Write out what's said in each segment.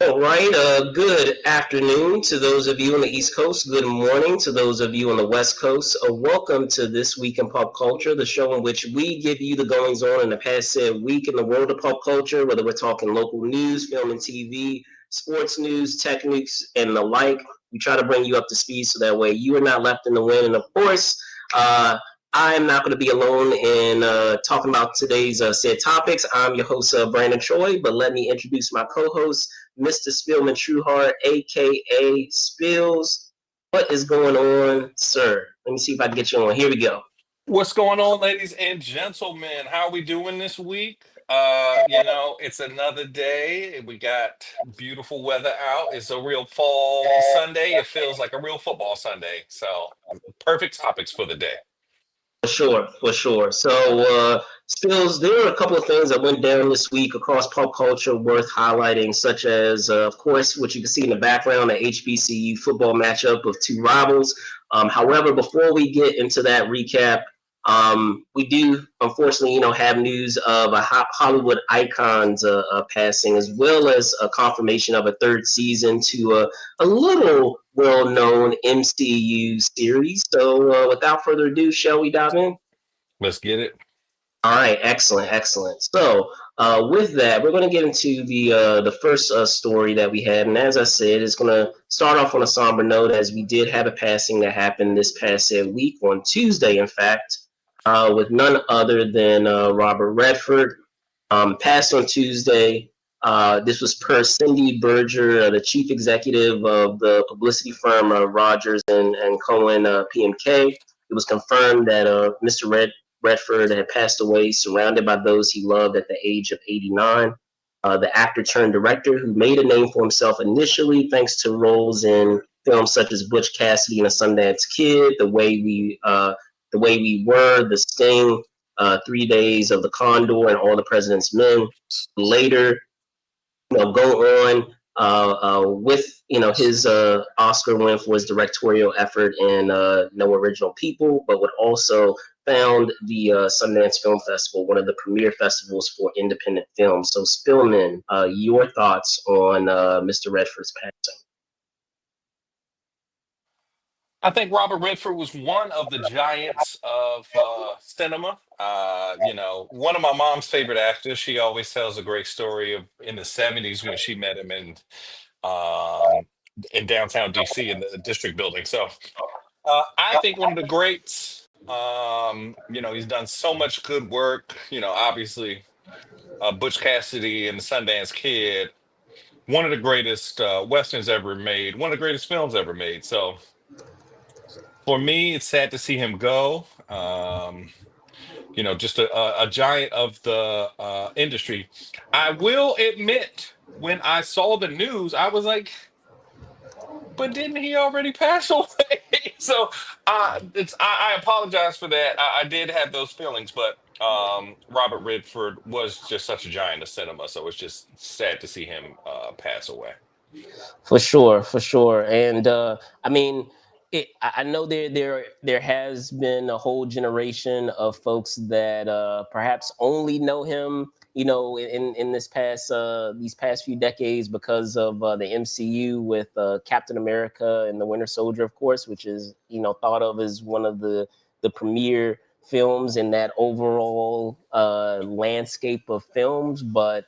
All right. Good afternoon to those of you on the East Coast. Good morning to those of you on the West Coast. Welcome to This Week in Pop Culture, the show in which we give you the goings on in the past said week in the world of pop culture, whether we're talking local news, film and TV, sports news, tech news, and the like. We try to bring you up to speed so that way you are not left in the wind. And of course, I am not going to be alone in talking about today's said topics. I'm your host, Brandon Troy, but let me introduce my co-host, Mr. Spielman Trueheart, a.k.a. Spills. What is going on, sir? Let me see if I can get you on. Here we go. What's going on, ladies and gentlemen? How are we doing this week? It's another day. We got beautiful weather out. It's a real fall Sunday. It feels like a real football Sunday. So, perfect topics for the day. For sure, for sure. So, Spills, there are a couple of things that went down this week across pop culture worth highlighting, such as, of course, what you can see in the background, the HBCU football matchup of two rivals. However, before we get into that recap, we do, unfortunately, have news of a Hollywood icons passing, as well as a confirmation of a third season to a little well-known MCU series. So, without further ado, shall we dive in? Let's get it. All right, excellent, excellent. So, with that, we're going to get into the first story that we had, and as I said, it's going to start off on a somber note, as we did have a passing that happened this past week on Tuesday, in fact. With none other than Robert Redford. Passed on Tuesday. This was per Cindy Berger, the chief executive of the publicity firm Rogers and Cohen PMK. It was confirmed that Mr. Redford had passed away, surrounded by those he loved at the age of 89. The actor turned director who made a name for himself initially thanks to roles in films such as Butch Cassidy and a Sundance Kid, The Way We Were, The Sting, 3 Days of the Condor, and All the President's Men. Later, go on with his Oscar win for his directorial effort in No Original People, but would also found the Sundance Film Festival, one of the premier festivals for independent films. So, Spillman, your thoughts on Mr. Redford's passing? I think Robert Redford was one of the giants of cinema. One of my mom's favorite actors. She always tells a great story of in the '70s when she met him in downtown DC in the district building. So I think one of the greats. He's done so much good work. Obviously Butch Cassidy and the Sundance Kid, one of the greatest westerns ever made, one of the greatest films ever made. So for me, it's sad to see him go. Just a giant of the industry. I will admit, when I saw the news, I was like, but didn't he already pass away? So I apologize for that. I did have those feelings, but Robert Redford was just such a giant of cinema. So it's just sad to see him pass away. For sure, for sure. And I mean, I know there has been a whole generation of folks that perhaps only know him, in this past these past few decades because of the MCU with Captain America and the Winter Soldier, of course, which is thought of as one of the premier films in that overall landscape of films, but.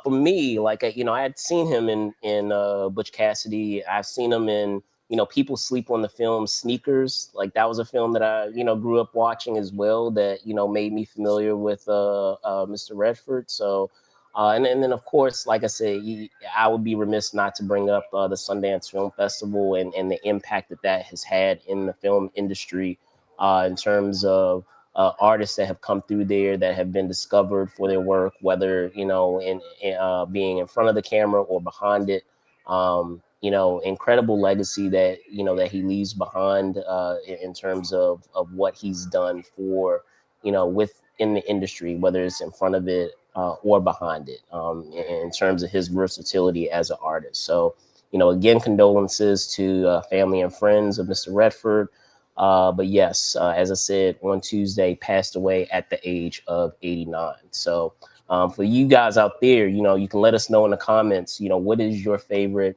For me, like I had seen him in Butch Cassidy. I've seen him in People Sleep on the Film Sneakers. Like that was a film that I grew up watching as well. That made me familiar with Mr. Redford. So and then of course, like I said, I would be remiss not to bring up the Sundance Film Festival and the impact that has had in the film industry in terms of. Artists that have come through there that have been discovered for their work, whether in being in front of the camera or behind it. Incredible legacy that that he leaves behind in terms of what he's done for within the industry, whether it's in front of it or behind it. In terms of his versatility as an artist. So again, condolences to family and friends of Mr. Redford. But yes, as I said, on Tuesday, passed away at the age of 89. So for you guys out there, you can let us know in the comments, what is your favorite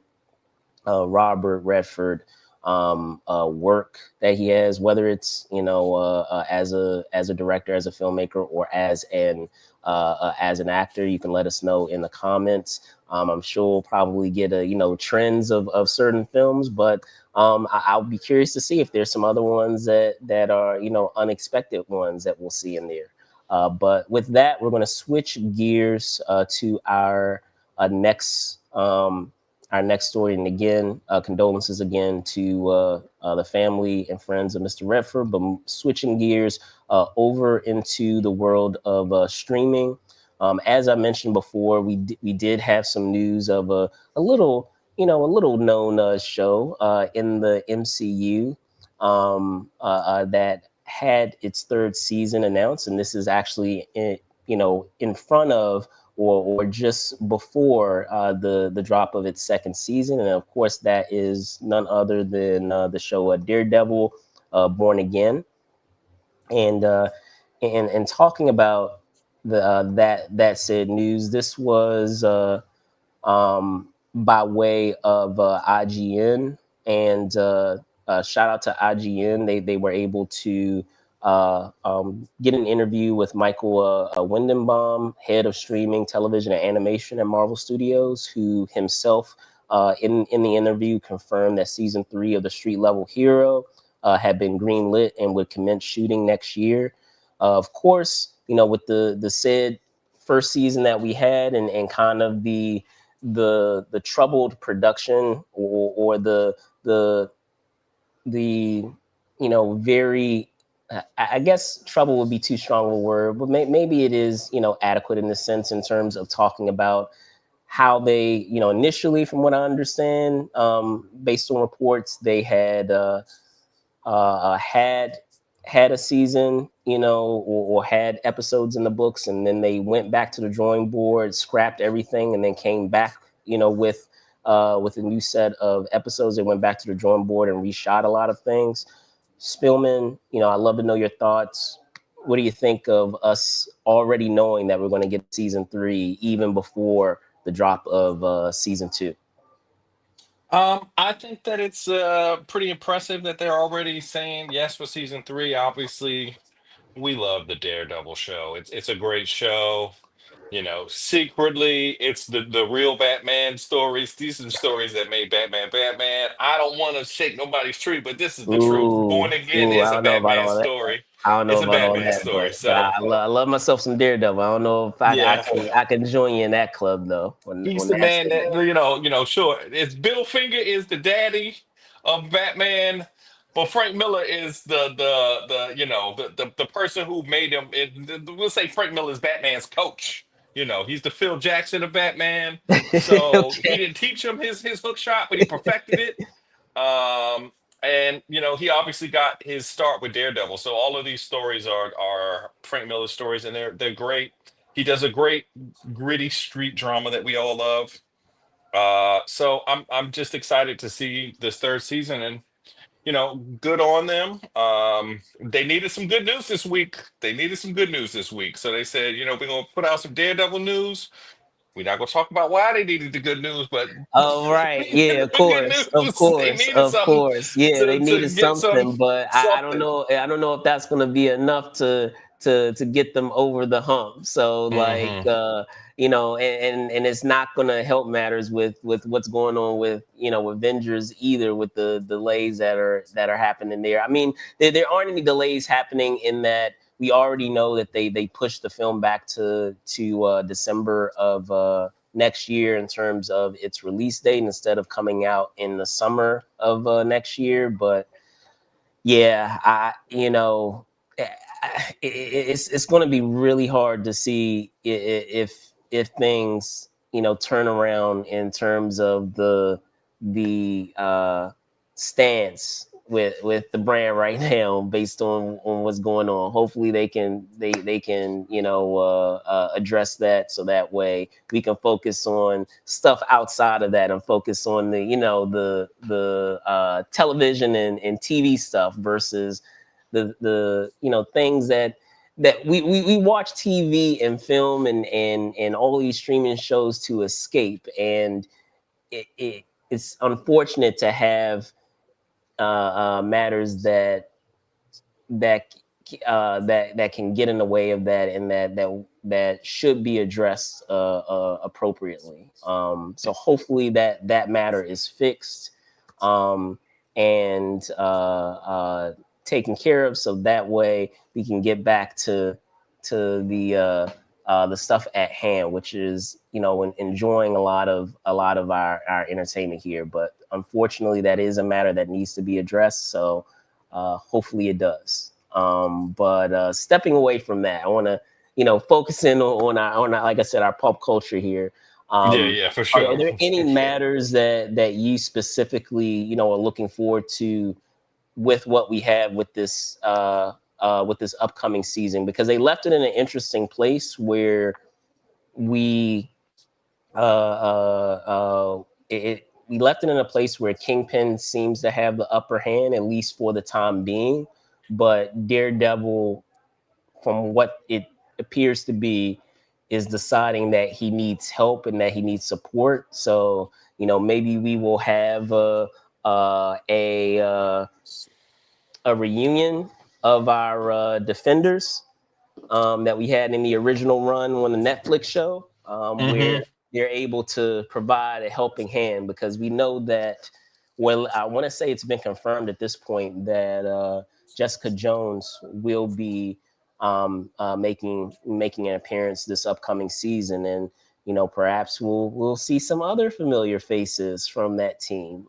Robert Redford work that he has, whether it's as a director, as a filmmaker, or as an actor. You can let us know in the comments. I'm sure we'll probably get trends of certain films, but I'll be curious to see if there's some other ones that are unexpected ones that we'll see in there. But with that, we're going to switch gears to our next story. And again, condolences again to the family and friends of Mr. Redford. But switching gears over into the world of streaming. As I mentioned before, we did have some news of a little, a little known show in the MCU that had its third season announced, and this is actually in front of or just before the drop of its second season, and of course that is none other than the show Daredevil, Born Again, and talking about that said news. This was by way of IGN, and shout out to IGN. They were able to get an interview with Michael Windenbaum, head of streaming, television, and animation at Marvel Studios, who himself, in the interview, confirmed that season 3 of The Street Level Hero had been greenlit and would commence shooting next year. Of course, with the said first season that we had, and kind of the troubled production, or the very, I guess trouble would be too strong a word, but maybe it is adequate in the sense, in terms of talking about how they, initially, from what I understand, based on reports, they had had a season, or had episodes in the books, and then they went back to the drawing board, scrapped everything, and then came back, with a new set of episodes. They went back to the drawing board and reshot a lot of things. Spillman, I'd love to know your thoughts. What do you think of us already knowing that we're going to get season 3 even before the drop of season 2? I think that it's pretty impressive that they're already saying yes for season 3. Obviously, we love the Daredevil show. It's a great show. Secretly, it's the real Batman stories. These are the stories that made Batman Batman. I don't want to shake nobody's tree, but this is the truth. Born Again Ooh, I is a don't know about Batman all that. story. I don't know It's a about all Batman that, story. but So I love myself some Daredevil. I don't know if yeah, I can join you in that club though. he's When the that's man that sure. It's Bill Finger is the daddy of Batman, but Frank Miller is the person who made him. We'll say Frank Miller is Batman's coach. He's the Phil Jackson of Batman. So he okay. didn't teach him his hook shot, but he perfected it. And he obviously got his start with Daredevil. So all of these stories are Frank Miller stories, and they're great. He does a great gritty street drama that we all love. So I'm just excited to see this third season, and good on them. They needed some good news this week. They needed some good news this week, so they said, we're gonna put out some Daredevil news. We're not gonna talk about why they needed the good news, but Oh right, they yeah, needed of the good course, of news. They course, needed of something course. Yeah, they to needed get something, but I don't something. know. I don't know if that's going to be enough to get them over the hump. So like, Hmm. and it's not going to help matters with what's going on with Avengers either, with the delays that are happening there. I mean, there aren't any delays happening in that. We already know that they pushed the film back to December of next year in terms of its release date, instead of coming out in the summer of next year. But yeah, it's going to be really hard to see if things turn around in terms of the stance with the brand right now based on what's going on. Hopefully they can address that so that way we can focus on stuff outside of that and focus on the television and TV stuff versus the things that we watch TV and film and all these streaming shows to escape, and it's unfortunate to have matters that that can get in the way of that, and that should be addressed appropriately. So hopefully that matter is fixed, and taken care of, so that way we can get back to the stuff at hand, which is enjoying a lot of our entertainment here. But unfortunately, that is a matter that needs to be addressed. So hopefully it does. But stepping away from that, I want to focus in on like I said, our pop culture here. Yeah, yeah, for Are sure. there any matters that you specifically are looking forward to with what we have with this upcoming season, because they left it in an interesting place where we we left it in a place where Kingpin seems to have the upper hand, at least for the time being, but Daredevil, from what it appears to be, is deciding that he needs help and that he needs support. So maybe we will have a reunion of our defenders that we had in the original run on the Netflix show, where Hmm. they're able to provide a helping hand, because we know that, well, I want to say it's been confirmed at this point that Jessica Jones will be making an appearance this upcoming season, and perhaps we'll see some other familiar faces from that team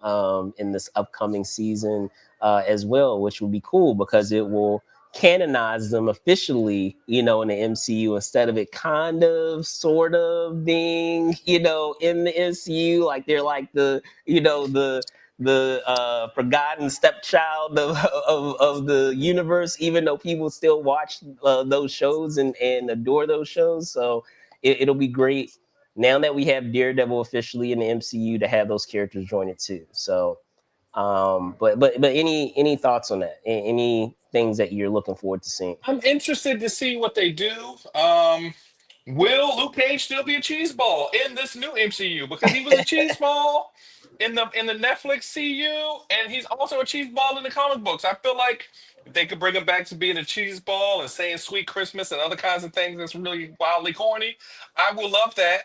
in this upcoming season as well, which will be cool because it will canonize them officially, in the MCU, instead of it kind of sort of being, in the MCU, like they're like the forgotten stepchild of the universe, even though people still watch those shows and adore those shows. So it'll be great now that we have Daredevil officially in the MCU to have those characters join it too. So but any thoughts on that? Any things that you're looking forward to seeing? I'm interested to see what they do. Will Luke Cage still be a cheese ball in this new MCU? Because he was a cheese ball in the Netflix CU, and he's also a cheese ball in the comic books. I feel like if they could bring him back to being a cheese ball and saying "Sweet Christmas" and other kinds of things that's really wildly corny, I will love that.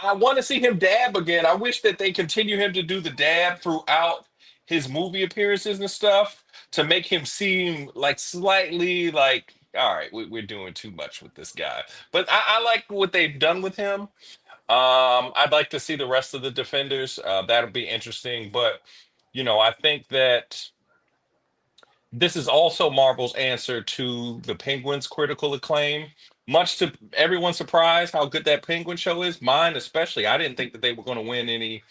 I want to see him dab again. I wish that they continue him to do the dab throughout his movie appearances and stuff to make him seem like slightly like, all right, we're doing too much with this guy. But I like what they've done with him. I'd like to see the rest of the defenders. That'll be interesting. But, I think that this is also Marvel's answer to the Penguins' critical acclaim. Much to everyone's surprise, how good that Penguin show is. Mine, especially. I didn't think that they were going to win any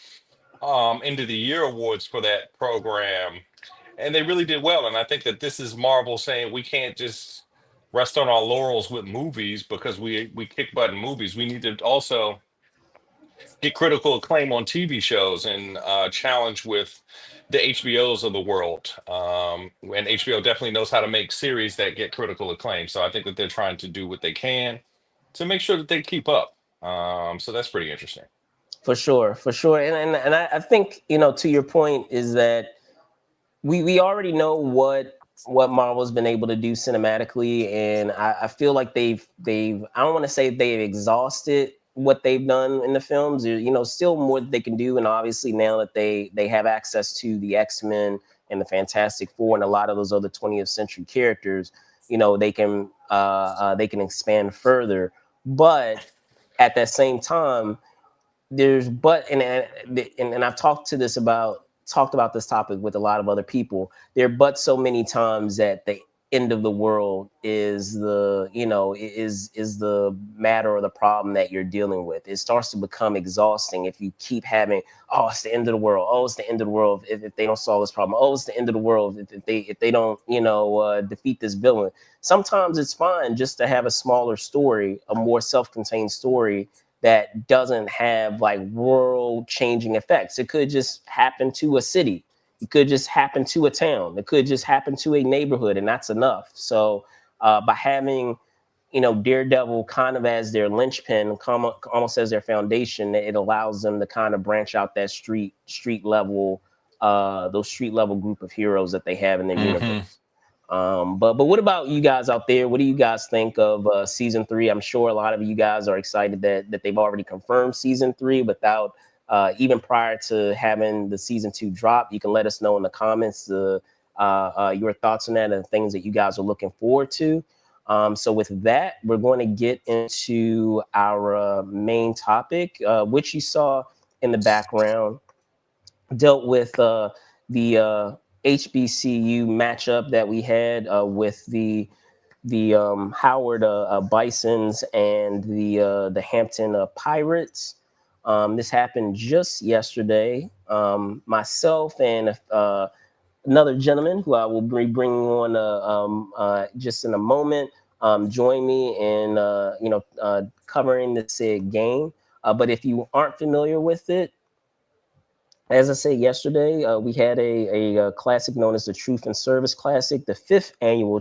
end of the year awards for that program, and they really did well. And I think that this is Marvel saying we can't just rest on our laurels with movies because we kick butt in movies. We need to also get critical acclaim on TV shows and challenge with the HBOs of the world. And HBO definitely knows how to make series that get critical acclaim. So I think that they're trying to do what they can to make sure that they keep up. So that's pretty interesting. For sure, and I think to your point is that we already know what Marvel's been able to do cinematically, and I feel like they've I don't want to say they've exhausted what they've done in the films. There's still more that they can do, and obviously now that they have access to the X-Men and the Fantastic Four and a lot of those other 20th century characters, they can expand further. But at that same time, there's and I've talked about this topic with a lot of other people. There are but so many times that end of the world is the matter or the problem that you're dealing with. It starts to become exhausting if you keep having, oh, it's the end of the world. Oh, it's the end of the world if they don't solve this problem. Oh, it's the end of the world if they don't defeat this villain. Sometimes it's fine just to have a smaller story, a more self-contained story that doesn't have like world changing effects. It could just happen to a city. It could just happen to a town. It could just happen to a neighborhood, and that's enough. So by having Daredevil kind of as their linchpin, almost as their foundation, it allows them to kind of branch out that street level, those street level group of heroes that they have in their universe. Mm-hmm. But what about you guys out there? What do you guys think of season 3? I'm sure a lot of you guys are excited that they've already confirmed season 3 without even prior to having the season 2 drop. You can let us know in the comments your thoughts on that and things that you guys are looking forward to. So with that, we're going to get into our main topic, which you saw in the background, dealt with the HBCU matchup that we had with the Howard Bisons and the Hampton Pirates. This happened just yesterday. Myself and another gentleman who I will be bringing on just in a moment join me in covering this said game. But if you aren't familiar with it, as I said yesterday, we had a classic known as the Truth and Service Classic, the 5th annual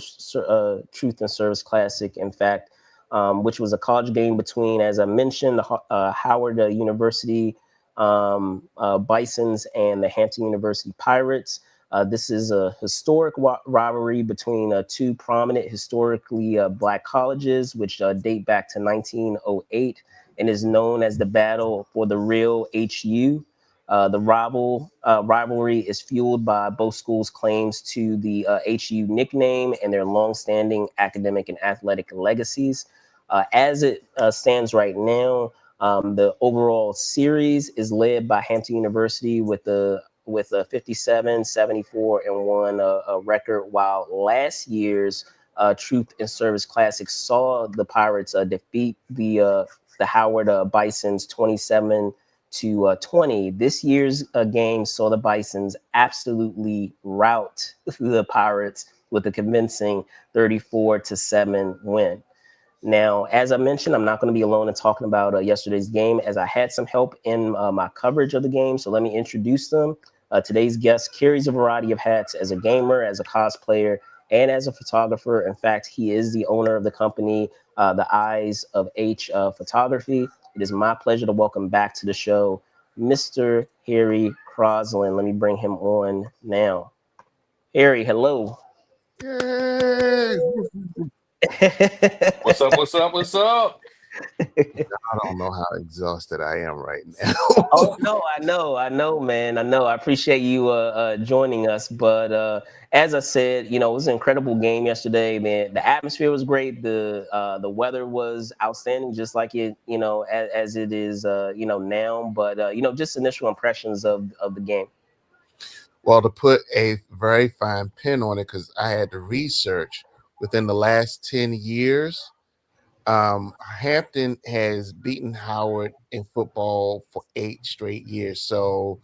Truth and Service Classic, in fact, which was a college game between, as I mentioned, the Howard University Bisons and the Hampton University Pirates. This is a historic rivalry between two prominent historically black colleges, which date back to 1908 and is known as the Battle for the Real HU. The rivalry is fueled by both schools' claims to the HU nickname and their longstanding academic and athletic legacies. As it stands right now, the overall series is led by Hampton University with a 57, 74, and 1 record, while last year's Truth and Service Classic saw the Pirates defeat the Howard Bisons 27 to 20. This year's game saw the Bisons absolutely rout the Pirates with a convincing 34-7 win. Now, as I mentioned, I'm not going to be alone in talking about yesterday's game, as I had some help in my coverage of the game. So let me introduce them. Today's guest carries a variety of hats as a gamer, as a cosplayer, and as a photographer. In fact, he is the owner of the company, The Eyes of H Photography. It is my pleasure to welcome back to the show, Mr. Harry Crosland. Let me bring him on now. Harry, hello. Yay! What's up? What's up? What's up? I don't know how exhausted I am right now. Oh no, I know, man. I know. I appreciate you joining us. But as I said, it was an incredible game yesterday, man. The atmosphere was great. The weather was outstanding, just like it, as it is, now. But just initial impressions of the game. Well, to put a very fine pin on it, because I had to research within the last 10 years. Hampton has beaten Howard in football for 8 straight years. So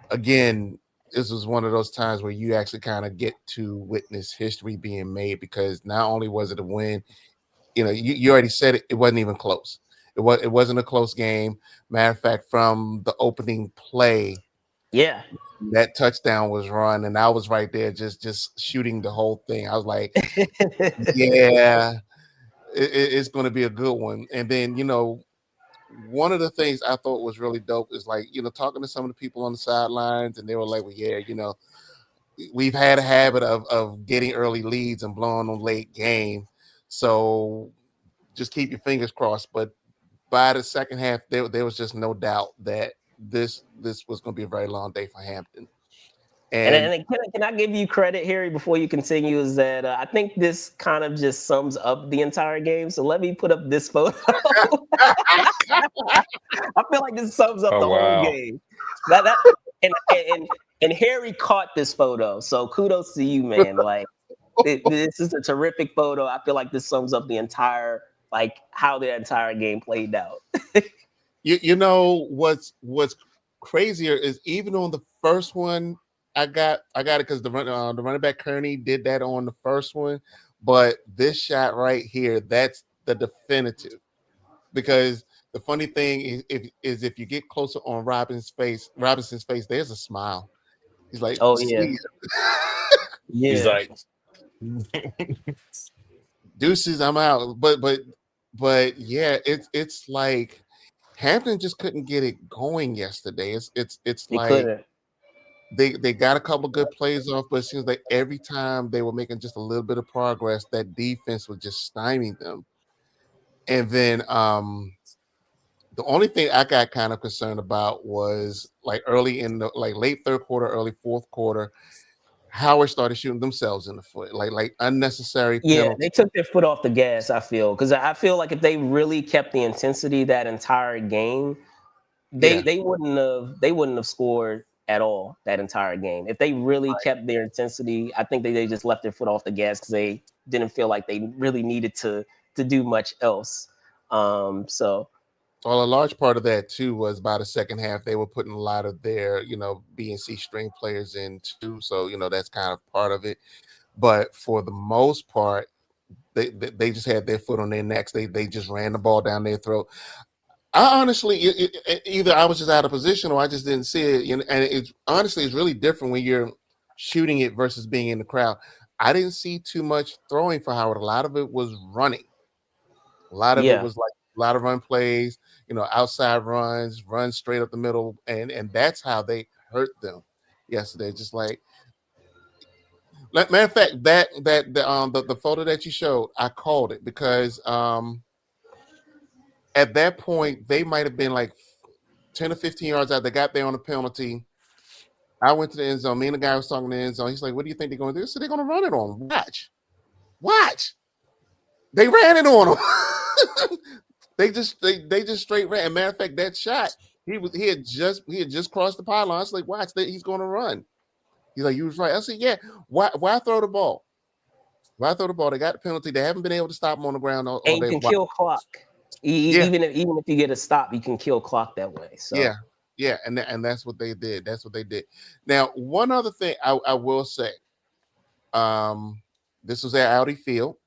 again, this was one of those times where you actually kind of get to witness history being made, because not only was it a win, you already said it wasn't even close. It wasn't a close game. Matter of fact, from the opening play, yeah, that touchdown was run, and I was right there just shooting the whole thing. I was like, yeah, it's going to be a good one. And then, one of the things I thought was really dope is like, talking to some of the people on the sidelines, and they were like, well, yeah, we've had a habit of getting early leads and blowing them late game. So just keep your fingers crossed. But by the second half, there was just no doubt that this was going to be a very long day for Hampton. And can I give you credit, Harry, before you continue? Is that I think this kind of just sums up the entire game. So let me put up this photo. I feel like this sums up the whole game. And Harry caught this photo, so kudos to you, man. Like, This is a terrific photo. I feel like this sums up the entire, like, how the entire game played out. You know what's crazier is even on the first one, I got it because the running back Kearney did that on the first one, but this shot right here, that's the definitive. Because the funny thing is if you get closer on Robinson's face, there's a smile. He's like, Oh yeah, see He's yeah. like, deuces, I'm out. But yeah, it's like Hampton just couldn't get it going yesterday. It's They like couldn't. they got a couple good plays off, but it seems like every time they were making just a little bit of progress, that defense was just stymieing them. And then the only thing I got kind of concerned about was like early in the like late third quarter, early fourth quarter, Howard started shooting themselves in the foot, like unnecessary Yeah, they penalty. took their foot off the gas. I feel, because I feel like if they really kept the intensity that entire game, they Yeah, they wouldn't have scored at all that entire game. If they really kept their intensity, I think they just left their foot off the gas because they didn't feel like they really needed to do much else. So well, a large part of that too was by the second half they were putting a lot of their B and C string players in too, so that's kind of part of it. But for the most part, they just had their foot on their necks. They just ran the ball down their throat. I honestly, either I was just out of position or I just didn't see it. And it's honestly, it's really different when you're shooting it versus being in the crowd. I didn't see too much throwing for Howard. A lot of it was running. A lot of it yeah, was like a lot of run plays, outside runs straight up the middle, and that's how they hurt them yesterday. Just like matter of fact, the photo that you showed, I called it because at that point they might have been like 10 or 15 yards out. They got there on a penalty. I went to the end zone. Me and the guy was talking in the end zone. He's like, "What do you think they're going to do?" So they're going to run it on 'em. Watch. They ran it on them. they just straight ran. And matter of fact, that shot, he had just crossed the pylon. I was like, "Watch, he's going to run." He's like, "You was right." I said, "Yeah. Why throw the ball? Why throw the ball? They got the penalty. They haven't been able to stop him on the ground all and you day. can Why?" kill clock. Yeah, Even if you get a stop, you can kill clock that way. yeah, So yeah, and that's what they did. That's what they did. Now, one other thing I will say, um, this was at Audi Field,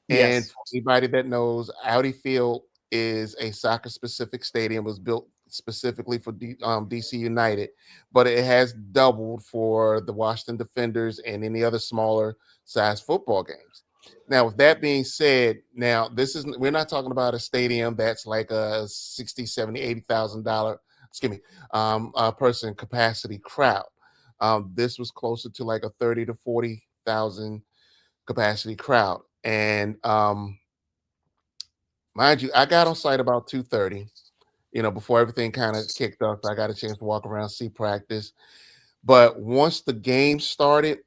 and yes, for anybody that knows, Audi Field is a soccer specific stadium. It was built specifically for DC United, but it has doubled for the Washington Defenders and any other smaller size football games. Now, with that being said, now we're not talking about a stadium that's like a 60, 70, $80,000, excuse me, person capacity crowd. This was closer to like a 30 to 40,000 capacity crowd. And mind you, I got on site about 2:30, before everything kind of kicked off. I got a chance to walk around, see practice. But once the game started,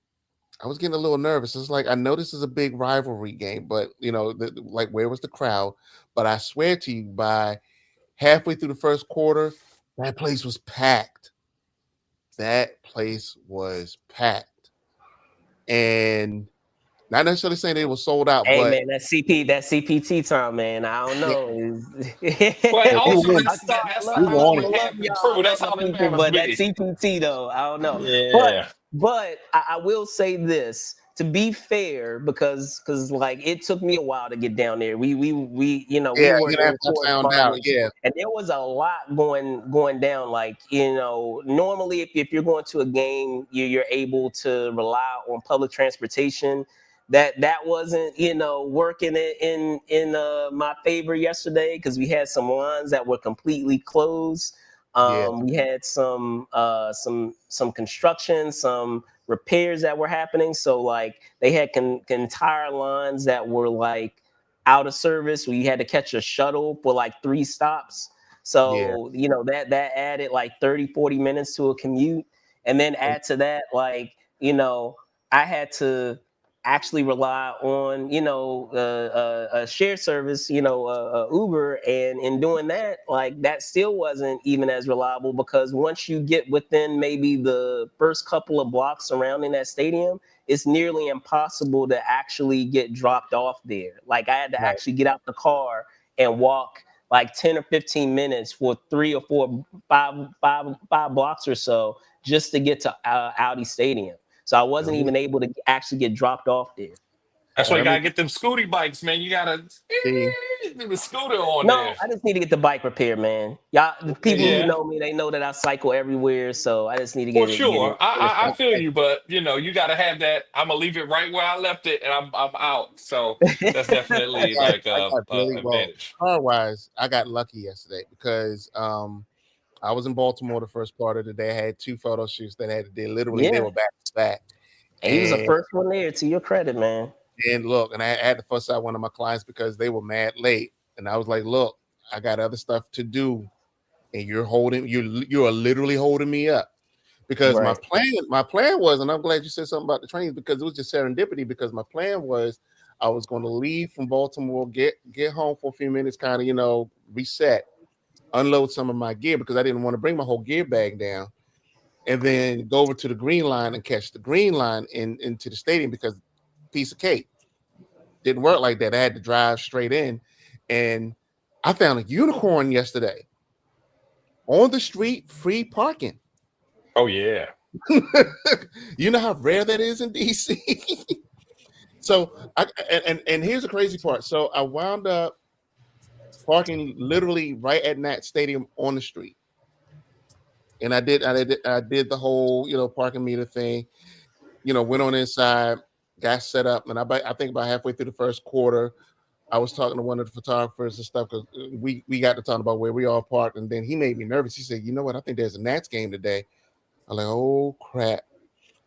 I was getting a little nervous. It's like I know this is a big rivalry game, but like where was the crowd? But I swear to you, by halfway through the first quarter, that place was packed. That place was packed, and not necessarily saying they were sold out, hey but man, that CPT time, man. I don't yeah, know. but yeah, we also were I saw, that's we were on how it. we I love have the y'all. crew. I love That's my how the people, Bama's but that be. CPT though, I don't know. But Yeah. but I will say this to be fair, because like it took me a while to get down there. We Yeah, were you're gonna have in to sound out. correspondence, Yeah, and there was a lot going down. Like normally if you're going to a game, you're able to rely on public transportation. That wasn't working in my favor yesterday because we had some lines that were completely closed. yeah, We had some construction, some repairs that were happening. So like they had entire lines that were like out of service. We had to catch a shuttle for like 3 stops. yeah. So that added like 30-40 minutes to a commute. And then And add to that, like, I had to actually rely on a shared service, Uber, and in doing that, like that still wasn't even as reliable because once you get within maybe the first couple of blocks surrounding that stadium, it's nearly impossible to actually get dropped off there. Like I had to Right. actually get out the car and walk like 10 or 15 minutes for 5 blocks or so just to get to Audi Stadium. So I wasn't even able to actually get dropped off there. That's why And you I gotta mean, get them scooty bikes, man. You gotta see, do the scooter on No, there. I just need to get the bike repaired, man. Y'all, the people who Yeah, know me, they know that I cycle everywhere, so I just need to for get sure. it finished I up. feel you, but you know, you gotta have that. I'm gonna leave it right where I left it, and I'm out. So that's I definitely got like I got a really well advantage. car wise. I got lucky yesterday because I was in Baltimore the first part of the day. I had 2 photo shoots that I had to do. Literally, they Yeah, were back to back. and you was the And first one there. To your credit, man. look, and I had to fuss out one of my clients because they were mad late. And I was like, look, I got other stuff to do, and you are literally holding me up. Because Right. my plan was, and I'm glad you said something about the trains because it was just serendipity. Because my plan was, I was going to leave from Baltimore, get home for a few minutes, kind of reset, unload some of my gear because I didn't want to bring my whole gear bag down, and then go over to the Green Line and catch the Green Line into the stadium because piece of cake didn't work like that. I had to drive straight in, and I found a unicorn yesterday on the street, free parking. Oh yeah. You know how rare that is in DC. So and here's the crazy part. So I wound up parking literally right at Nat Stadium on the street, and I did the whole parking meter thing. Went on inside, got set up, and I think about halfway through the first quarter, I was talking to one of the photographers and stuff because we got to talking about where we all parked, and then he made me nervous. He said, "You know what? I think there's a Nats game today." I'm like, "Oh crap!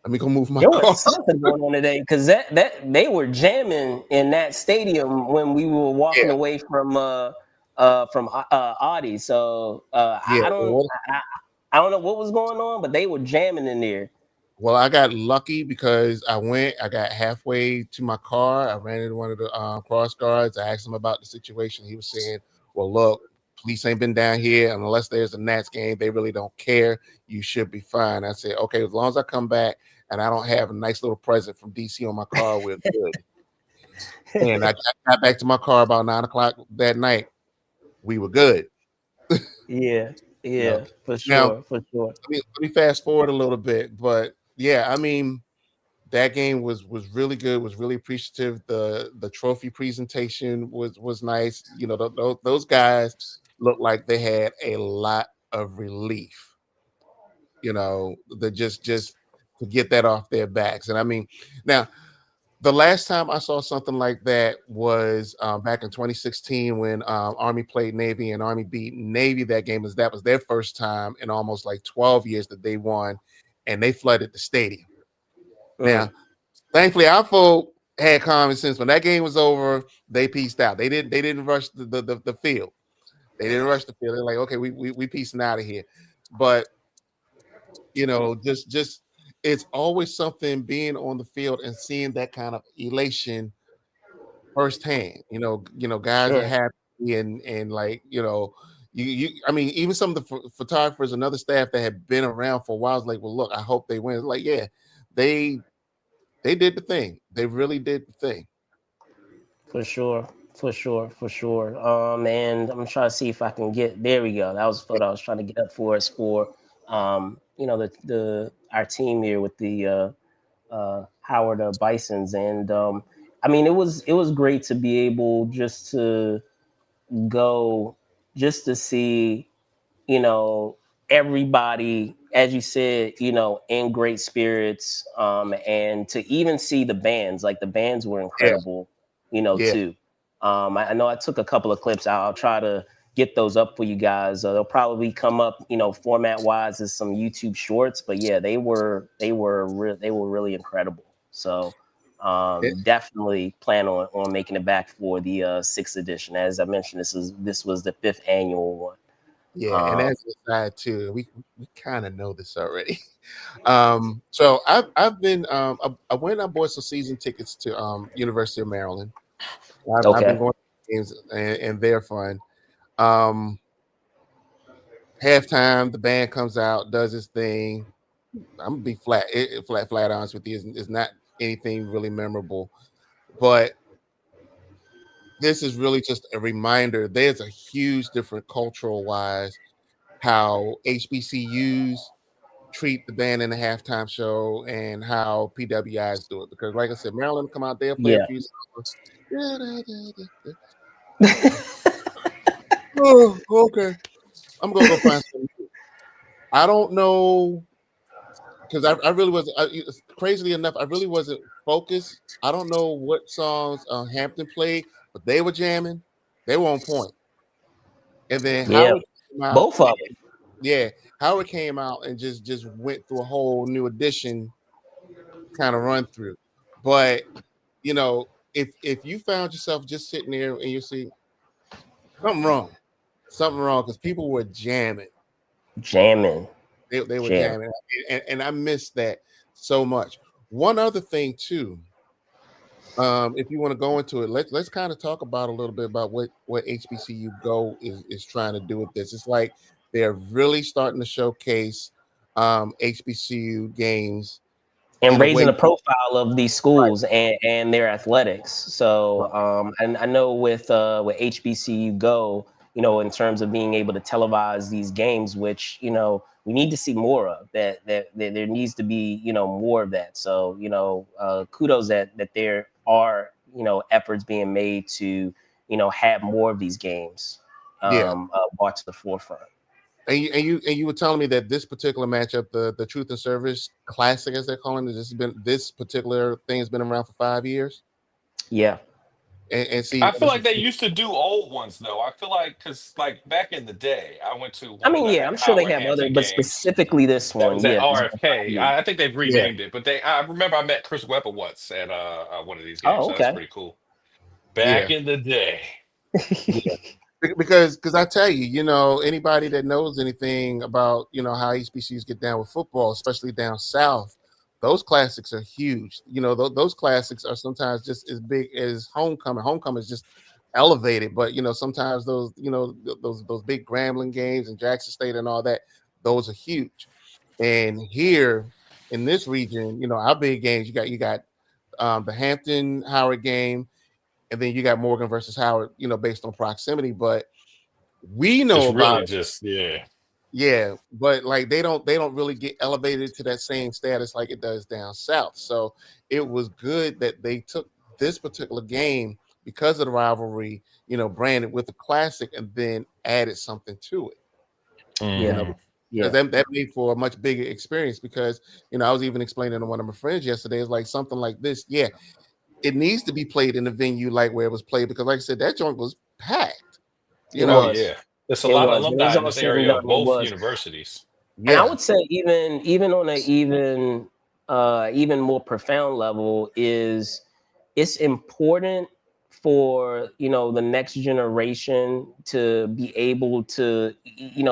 Let me go move my There car." was something going on today because that they were jamming in that stadium when we were walking Yeah, away from Audi. So yeah. I, I don't know what was going on, but they were jamming in there. Well, I got lucky because I got halfway to my car. I ran into one of the cross guards. I asked him about the situation. He was saying, "Well, look, police ain't been down here and unless there's a Nats game. They really don't care. You should be fine." I said, "Okay, as long as I come back and I don't have a nice little present from DC on my car, we're good." And I got back to my car about 9 o'clock that night. We were good. Yeah, You know. yeah, for Now, sure, for sure. let me fast forward a little bit, but yeah, I mean, that game was really good. Was really appreciative. The trophy presentation was nice. Those guys looked like they had a lot of relief. That just to get that off their backs. And I mean, now the last time I saw something like that was back in 2016 when Army played Navy and Army beat Navy. That was their first time in almost like 12 years that they won, and they flooded the stadium. Now, Mm. thankfully, our folk had common sense. When that game was over, they pieced out. They didn't rush the field. They didn't rush the field. They're like, okay, we piecing out of here. But just it's always something being on the field and seeing that kind of elation firsthand. Guys are Sure. happy and like I mean, even some of the photographers and other staff that had been around for a while was like, well, look, I hope they win. It's like, yeah, they they did the thing. They really did the thing. For sure, for sure, for sure. And I'm trying to see if I can get. There we go. That was what I was trying to get up for us for. The our team here with the Howard Bisons, and I mean, it was great to be able just to go, just to see, you know, everybody, as you said, in great spirits, and to even see the bands, like the bands were Yeah, incredible, yeah, too. I know I took a couple of clips. I'll try to get those up for you guys. They'll probably come up, format wise as some YouTube shorts, but yeah, they were really incredible. So yeah, definitely plan on making it back for the sixth edition. As I mentioned, this was the fifth annual one. yeah. And Um, as an aside too, we kind of know this already. So I've been I went and bought some season tickets to University of Maryland. I've been okay. going to games and they're fun. Um, Halftime, the band comes out, does its thing. I'm gonna be flat honest with you. It's not. anything really memorable. But this is really just a reminder. There's a huge difference cultural wise how HBCUs treat the band in the halftime show and how PWIs do it. Because, like I said, Maryland will come out there, play a Yeah. few songs. Oh, okay. I'm gonna go find some. I don't know because I really was crazily enough. I really wasn't focused. I don't know what songs Hampton played, but they were jamming. They were on point. And then Yeah. Howard came out. Both of them. Yeah, Howard came out and just went through a whole new edition kind of run through. But you know, if you found yourself just sitting there and you see something wrong because people were jamming. Jamming. They were Jam. jamming, and I missed that so much. One other thing too, if you want to go into it, let's kind of talk about a little bit about what HBCU Go is trying to do with this. It's like they're really starting to showcase HBCU games And in a raising way. the profile of these Right. schools and their athletics. So and I know with HBCU Go, in terms of being able to televise these games, which we need to see more of. That there needs to be more of that. So kudos that there are efforts being made to have more of these games Yeah. brought to the forefront. And you were telling me that this particular matchup, the Truth and Service Classic, as they're calling it, this particular thing has been around for 5 years. Yeah. And see, I feel like they used to do old ones though. I feel like because like back in the day, I went to I one of mean, the yeah, I'm sure they Howard have other, Hampton but games. specifically this That one, was at yeah, it's been RFK. 5 years. I think they've yeah, renamed it, but I remember I met Chris Webber once at one of these games, Oh, so that's okay. pretty cool. yeah, Back in the day. yeah. Because I tell you, anybody that knows anything about how HBCUs get down with football, especially down south, those classics are huge. Those classics are sometimes just as big as homecoming. Homecoming is just elevated, but sometimes those big Grambling games and Jackson State and all that, those are huge. And here in this region, our big games, you got the Hampton Howard game, and then you got Morgan versus Howard, based on proximity. But we know It's about really it, just yeah. yeah. But like they don't really get elevated to that same status like it does down south. So it was good that they took this particular game because of the rivalry, branded with a classic, and then added something to it. You Yeah, know, Hmm. because yeah, that made for a much bigger experience. Because I was even explaining to one of my friends yesterday, it's like something like this. Yeah, it needs to be played in a venue like where it was played because, like I said, that joint was packed. it You Oh know, was. yeah. There's a It lot of was. When it was alumni in all this said and area done, of it both was. universities. And I yeah, would say even on a even more profound level is it's important for the next generation to be able to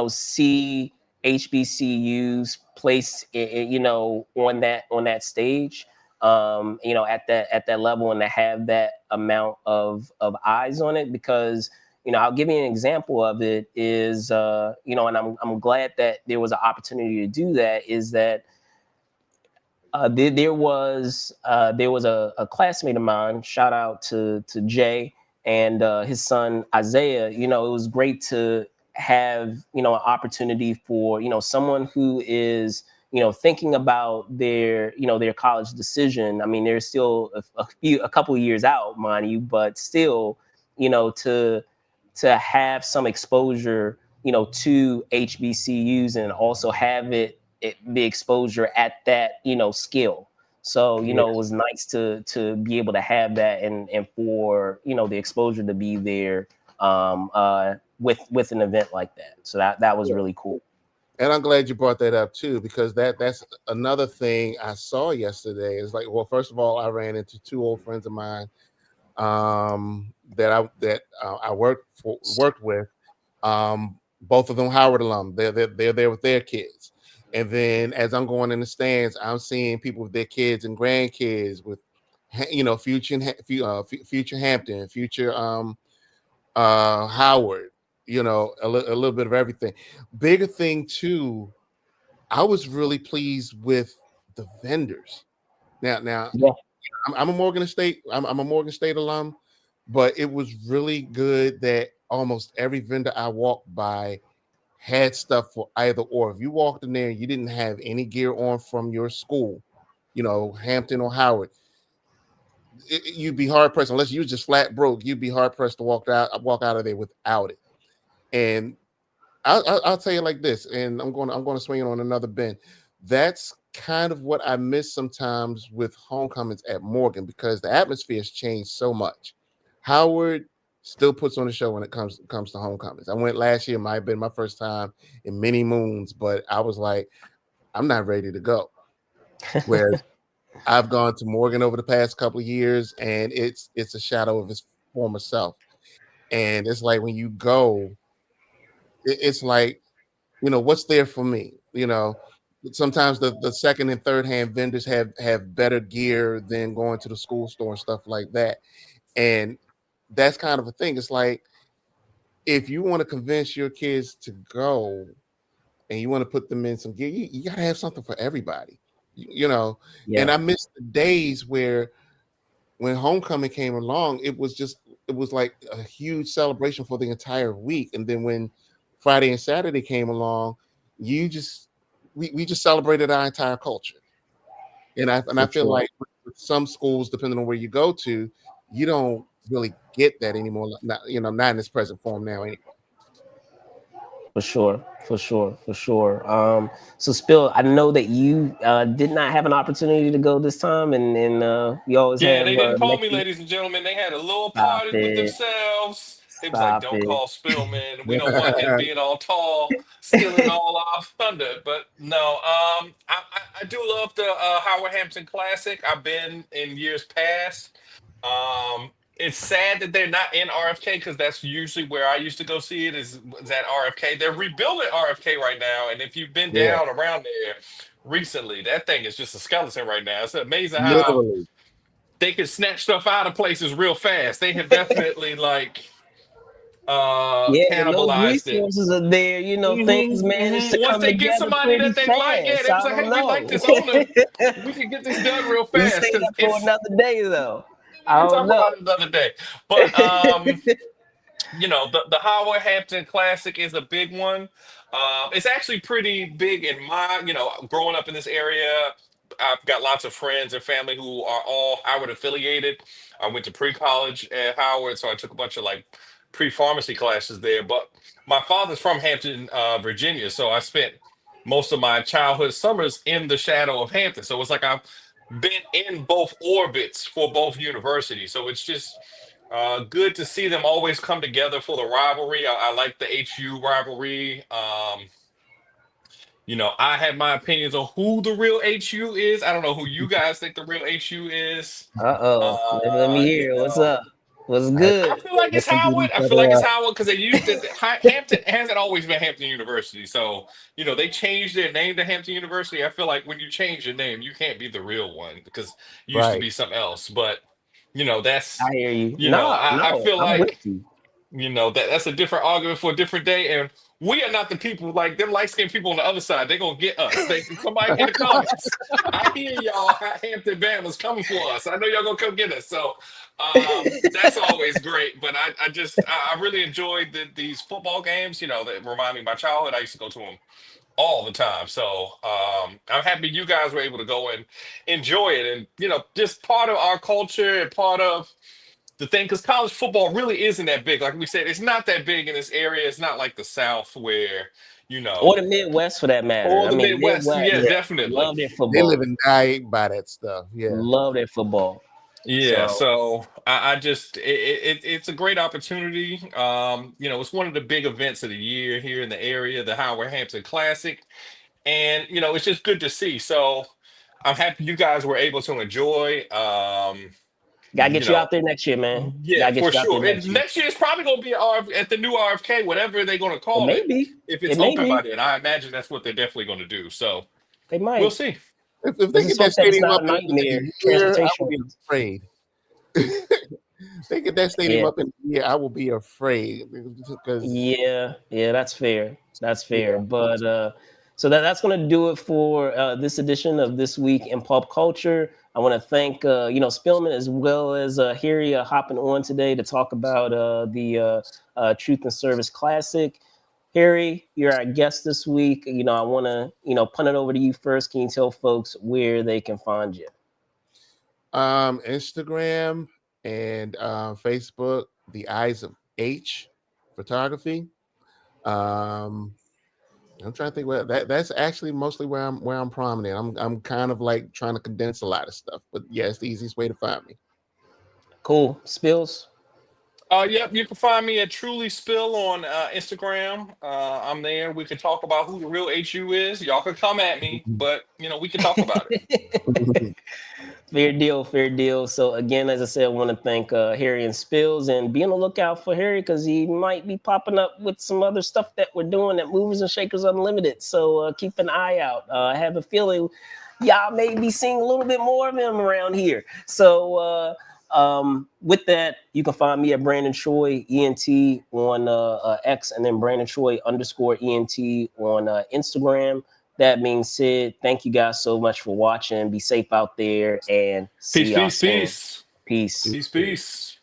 see HBCUs place on that stage at that level and to have that amount of eyes on it because I'll give you an example of it is and I'm glad that there was an opportunity to do that is that there was a classmate of mine. Shout out to Jay and his son Isaiah. It was great to have an opportunity for someone who is thinking about their college decision. I mean, there's still a couple of years out, mind you, but still to have some exposure to HBCUs and also have the exposure at that skill. So yeah, it was nice to be able to have that and for the exposure to be there with an event like that. So that was yeah. really cool. And I'm glad you brought that up too because that's another thing I saw yesterday. Is like, well, first of all, I ran into two old friends of mine that I worked with. Both of them Howard alum. They're there with their kids. And then as I'm going in the stands, I'm seeing people with their kids and grandkids with future Hampton, future Howard, a little bit of everything. Bigger thing too, I was really pleased with the vendors. Now, Yeah. I'm a Morgan State. I'm a Morgan State alum, but it was really good that almost every vendor I walked by had stuff for either or. If you walked in there and you didn't have any gear on from your school, Hampton or Howard, you'd be hard pressed unless you was just flat broke. You'd be hard pressed to walk out of there without it. And I'll tell you like this, and I'm going to swing it on another bend. That's kind of what I miss sometimes with homecomings at Morgan, because the atmosphere has changed so much. Howard still puts on a show when it comes to homecomings. I went last year; might have been my first time in many moons, but I was like, I'm not ready to go. Whereas I've gone to Morgan over the past couple of years, and it's a shadow of its former self. And it's like when you go, it's like, what's there for me? Sometimes the second and third hand vendors have better gear than going to the school store and stuff like that. And that's kind of a thing. It's like, if you want to convince your kids to go and you want to put them in some gear, you got to have something for everybody, Yeah. And I miss the days where when homecoming came along, it was like a huge celebration for the entire week. And then when Friday and Saturday came along, we just celebrated our entire culture. And I feel like with some schools, depending on where you go to, you don't really get that anymore. Not in its present form now anyway. For sure. So Spill, I know that you did not have an opportunity to go this time, and you always Yeah, have they didn't call me, next year. ladies and gentlemen. They had a little Stop party with it. themselves. They was like, Stop "Don't it. call Spillman. We don't want him being all tall, stealing all our thunder." But no, I do love the Howard Hampton Classic. I've been in years past. It's sad that they're not in RFK because that's usually where I used to go see it. Is at RFK. They're rebuilding RFK right now, and if you've been Yeah, down around there recently, that thing is just a skeleton right now. It's amazing how literally. they can snatch stuff out of places real fast. They have definitely like Yeah, when those cannibalized it. resources are there, things manage to Once come they get together somebody pretty that they like, yeah, fast. they was I like, don't hey, we like know. this owner. We can get this done real We fast say because that for it's another day, though. we I can don't talk know. about it another day. But the Howard Hampton Classic is a big one. It's actually pretty big in my, growing up in this area. I've got lots of friends and family who are all Howard affiliated. I went to pre-college at Howard, so I took a bunch of like pre-pharmacy classes there. But my father's from Hampton, Virginia, so I spent most of my childhood summers in the shadow of Hampton. So it's like I've been in both orbits for both universities. So it's just good to see them always come together for the rivalry. I like the HU rivalry. I have my opinions on who the real HU is. I don't know who you guys think the real HU is. Uh-oh. Let me You hear. What's know, up? What's I, I good? feel like it's let's beat Howard. each I feel like other it's up. Howard because they used to. Hampton hasn't always been Hampton University, so they changed their name to Hampton University. I feel like when you change your name, you can't be the real one because you used to Right. be something else. But I that's hear you. Nah, I no, feel I'm with like you. that's a different argument for a different day, and we are not the people like them light skinned people on the other side. They're gonna get us. Somebody in the comments. I hear y'all Hampton Bama's coming for us. I know y'all gonna come get us. So that's always great. But I really enjoyed these football games. That remind me of my childhood. I used to go to them all the time. So I'm happy you guys were able to go and enjoy it, and just part of our culture and part of the thing, because college football really isn't that big. Like we said, it's not that big in this area. It's not like the South where, you Or the know, Midwest for that matter. or I the mean, Midwest. Midwest, Yeah, Yeah, definitely. love their they live football. and die by that stuff. Yeah. Love their football. Yeah, So so I just it's a great opportunity. It's one of the big events of the year here in the area, the Howard Hampton Classic, and it's just good to see. So I'm happy you guys were able to enjoy. gotta You get you know, out there next year, man. Yeah, Gotta get for you out there sure. And next year. next year is probably going to be at the new RFK, whatever they're going to It call may it, be. if It it's may open by be. then. I imagine that's what they're definitely going to do. So They we'll might. see. If they Let's get just that hope that it's stadium not up a in nightmare a year, I will transportation. be afraid. They get that stadium Yeah. up in a year, I will be afraid because Yeah, that's fair. That's fair. yeah, But so that's gonna do it for this edition of This Week in Pop Culture. I want to thank Spillman as well as Harry hopping on today to talk about the Truth and Service Classic. Harry, you're our guest this week. I want to punt it over to you first. Can you tell folks where they can find you? Instagram and Facebook, The Eyes of H Photography. I'm trying to think where that's actually mostly where I'm prominent. I'm kind of like trying to condense a lot of stuff, but yeah, it's the easiest way to find me. Cool. Spills. Yep, you can find me at Truly Spill on Instagram. I'm there. We can talk about who the real HU is. Y'all can come at me, but we can talk about it. Fair deal, fair deal. So again, as I said, I want to thank Harry and Spills, and be on the lookout for Harry because he might be popping up with some other stuff that we're doing at Movers and Shakers Unlimited. So keep an eye out. I have a feeling y'all may be seeing a little bit more of him around here. So with that, you can find me at Brandon Choi ENT on X, and then Brandon Choi _ENT on Instagram. That being said, thank you guys so much for watching. Be safe out there and see Peace, y'all peace, soon. peace. Peace. Peace, peace.